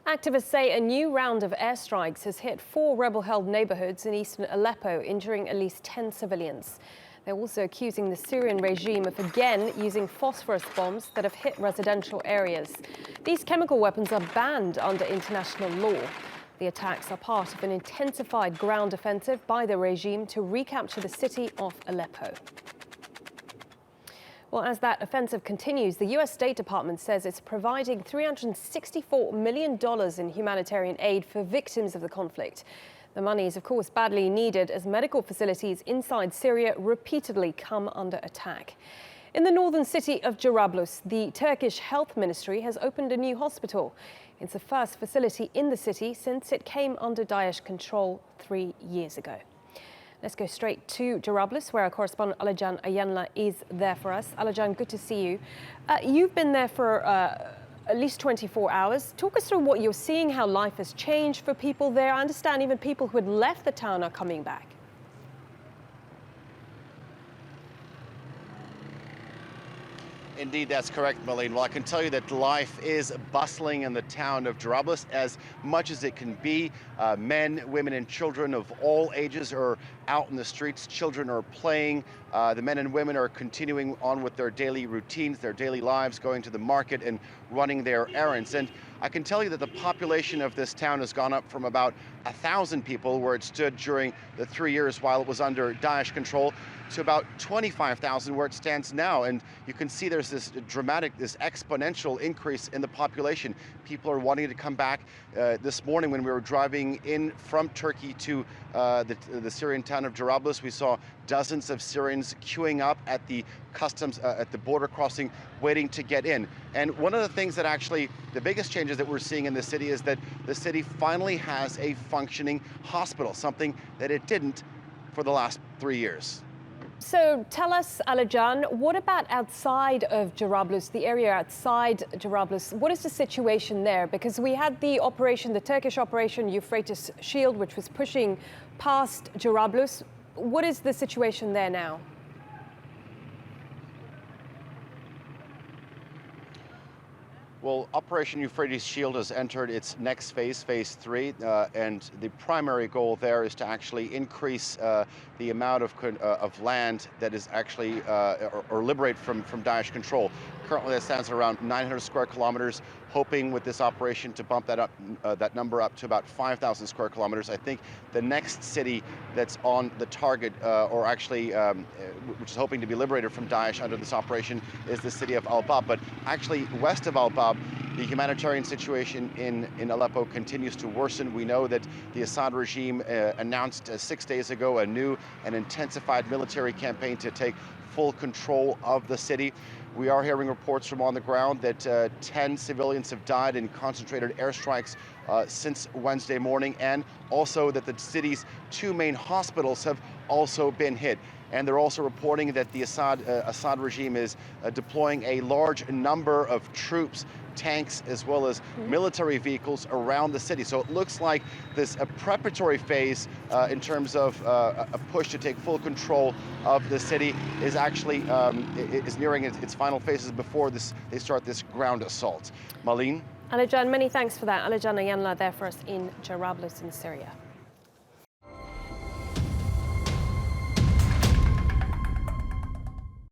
Activists say a new round of airstrikes has hit 4 rebel-held neighborhoods in eastern Aleppo, injuring at least 10 civilians. They're also accusing the Syrian regime of again using phosphorus bombs that have hit residential areas. These chemical weapons are banned under international law. The attacks are part of an intensified ground offensive by the regime to recapture the city of Aleppo. Well, as that offensive continues, the U.S. State Department says it's providing $364 million in humanitarian aid for victims of the conflict. The money is, of course, badly needed as medical facilities inside Syria repeatedly come under attack. In the northern city of Jarablus, the Turkish Health Ministry has opened a new hospital. It's the first facility in the city since it came under Daesh control 3 years ago. Let's go straight to Jarablus, where our correspondent Alican Ayanlar is there for us. Alican, good to see you. You've been there for at least 24 hours. Talk us through what you're seeing, how life has changed for people there. I understand even people who had left the town are coming back. Indeed, that's correct, Malene. Well, I can tell you that life is bustling in the town of Jarablus as much as it can be. Men, women, and children of all ages are out in the streets. Children are playing. The men and women are continuing on with their daily routines, their daily lives, going to the market and running their errands. And I can tell you that the population of this town has gone up from about 1,000 people, where it stood during the 3 years while it was under Daesh control, to about 25,000 where it stands now. And you can see there's this dramatic, this exponential increase in the population. People are wanting to come back. This morning when we were driving in from Turkey to the Syrian town of Jarablus, we saw dozens of Syrians queuing up at the customs, at the border crossing, waiting to get in. And one of the things that actually, the biggest changes that we're seeing in the city is that the city finally has a functioning hospital, something that it didn't for the last 3 years. So tell us, Alican, what about outside of Jarablus, the area outside Jarablus? What is the situation there? Because we had the operation, the Turkish operation Euphrates Shield, which was pushing past Jarablus. What is the situation there now? Well, Operation Euphrates Shield has entered its next phase, phase 3, and the primary goal there is to actually increase the amount of land that is actually, or liberate from Daesh control. Currently, that stands at around 900 square kilometers, hoping with this operation to bump that up, that number up to about 5,000 square kilometers. I think the next city that's on the target, or actually, which is hoping to be liberated from Daesh under this operation, is the city of Al-Bab. But actually, west of Al-Bab, the humanitarian situation in Aleppo continues to worsen. We know that the Assad regime announced 6 days ago a new and intensified military campaign to take full control of the city. We are hearing reports from on the ground that 10 civilians have died in concentrated airstrikes since Wednesday morning, and also that the city's 2 main hospitals have also been hit. And they're also reporting that the Assad regime is deploying a large number of troops, tanks, as well as military vehicles around the city. So it looks like this preparatory phase in terms of a push to take full control of the city is actually is nearing its final phases before they start this ground assault. Malene? Alican, many thanks for that. Alican Ayanlar there for us in Jarablus in Syria.